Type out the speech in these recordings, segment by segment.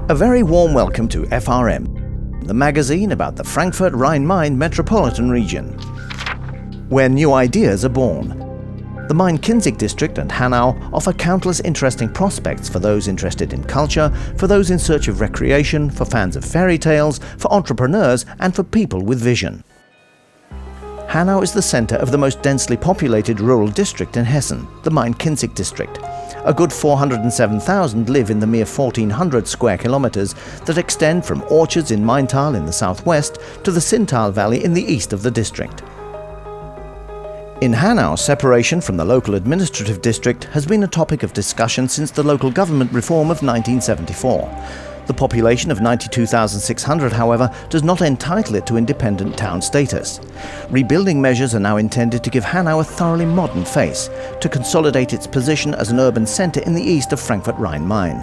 A very warm welcome to FRM, the magazine about the Frankfurt-Rhein-Main metropolitan region, where new ideas are born. The Main-Kinzig district and Hanau offer countless interesting prospects for those interested in culture, for those in search of recreation, for fans of fairy tales, for entrepreneurs and for people with vision. Hanau is the center of the most densely populated rural district in Hessen, the Main-Kinzig district. A good 407,000 live in the mere 1,400 square kilometers that extend from orchards in Maintal in the southwest to the Sinntal Valley in the east of the district. In Hanau, separation from the local administrative district has been a topic of discussion since the local government reform of 1974. The population of 92,600, however, does not entitle it to independent town status. Rebuilding measures are now intended to give Hanau a thoroughly modern face, to consolidate its position as an urban centre in the east of Frankfurt-Rhein-Main.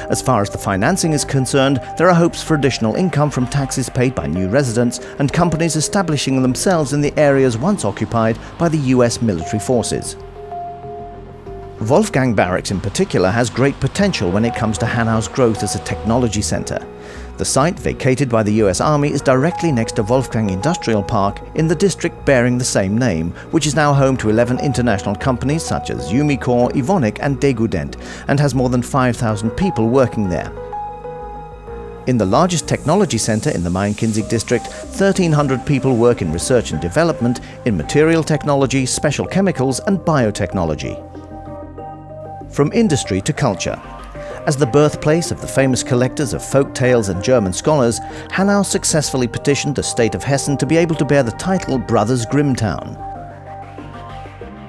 As far as the financing is concerned, there are hopes for additional income from taxes paid by new residents and companies establishing themselves in the areas once occupied by the US military forces. Wolfgang Barracks in particular has great potential when it comes to Hanau's growth as a technology center. The site, vacated by the US Army, is directly next to Wolfgang Industrial Park in the district bearing the same name, which is now home to 11 international companies such as Umicore, Evonik and Degudent, and has more than 5,000 people working there. In the largest technology center in the Main-Kinzig district, 1,300 people work in research and development, in material technology, special chemicals and biotechnology. From industry to culture. As the birthplace of the famous collectors of folk tales and German scholars, Hanau successfully petitioned the state of Hessen to be able to bear the title Brothers Grimm Town.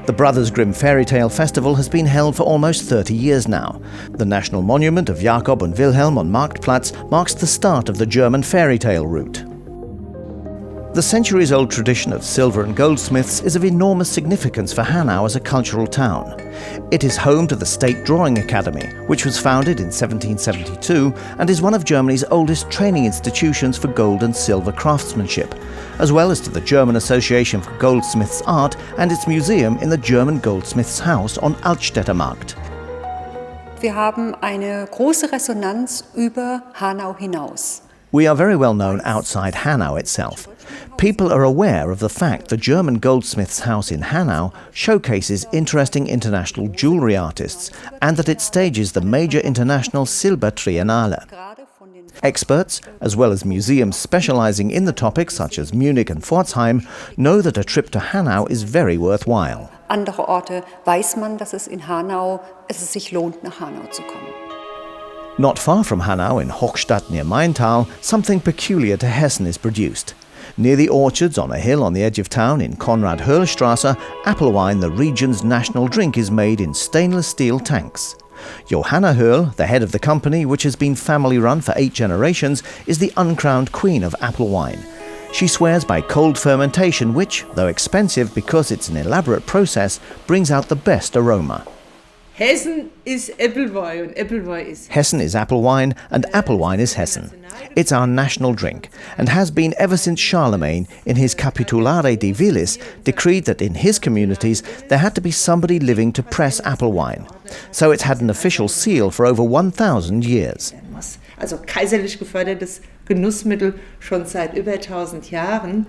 The Brothers Grimm Fairy Tale Festival has been held for almost 30 years now. The national monument of Jakob and Wilhelm on Marktplatz marks the start of the German fairy tale route. The centuries-old tradition of silver and goldsmiths is of enormous significance for Hanau as a cultural town. It is home to the State Drawing Academy, which was founded in 1772 and is one of Germany's oldest training institutions for gold and silver craftsmanship, as well as to the German Association for Goldsmiths Art and its museum in the German Goldsmiths House on Altstädter Markt. Wir haben eine große Resonanz über Hanau hinaus. We are very well known outside Hanau itself. People are aware of the fact the German Goldsmiths House in Hanau showcases interesting international jewelry artists and that it stages the major international Silber Triennale. Experts, as well as museums specializing in the topic such as Munich and Pforzheim, know that a trip to Hanau is very worthwhile. Andere Orte weiß man, dass es sich lohnt, nach Hanau zu kommen. Not far from Hanau, in Hochstadt near Maintal, something peculiar to Hessen is produced. Near the orchards on a hill on the edge of town in Konrad-Höhl-Straße, apple wine, the region's national drink, is made in stainless steel tanks. Johanna Höhl, the head of the company, which has been family-run for 8 generations, is the uncrowned queen of apple wine. She swears by cold fermentation which, though expensive because it's an elaborate process, brings out the best aroma. Hessen is Äppelwein and Äppelwein is Hessen is apple wine and apple wine is Hessen. It's our national drink and has been ever since Charlemagne, in his Capitulare de Vilis, decreed that in his communities there had to be somebody living to press apple wine. So it's had an official seal for over 1,000 years. Also kaiserlich gefördertes Genussmittel schon seit über 1,000 Jahren.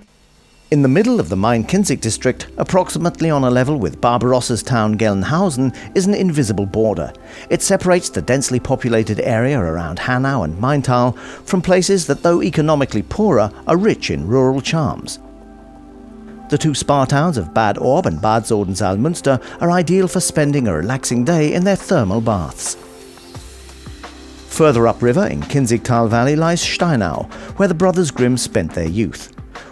In the middle of the Main-Kinzig district, approximately on a level with Barbarossa's town Gelnhausen, is an invisible border. It separates the densely populated area around Hanau and Maintal from places that, though economically poorer, are rich in rural charms. The 2 spa towns of Bad Orb and Bad Soden-Salmünster are ideal for spending a relaxing day in their thermal baths. Further upriver in Kinzigtal Valley lies Steinau, where the Brothers Grimm spent their youth.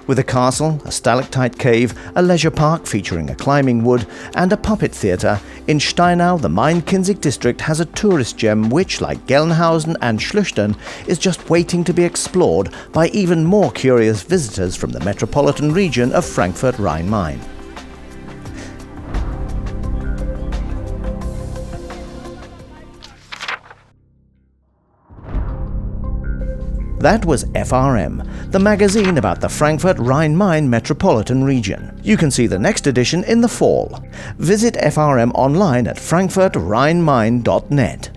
With a castle, a stalactite cave, a leisure park featuring a climbing wood, and a puppet theatre, in Steinau the Main-Kinzig district has a tourist gem which, like Gelnhausen and Schlüchtern, is just waiting to be explored by even more curious visitors from the metropolitan region of Frankfurt-Rhein-Main. That was FRM, the magazine about the Frankfurt-Rhein-Main metropolitan region. You can see the next edition in the fall. Visit FRM online at frankfurtrheinmain.net.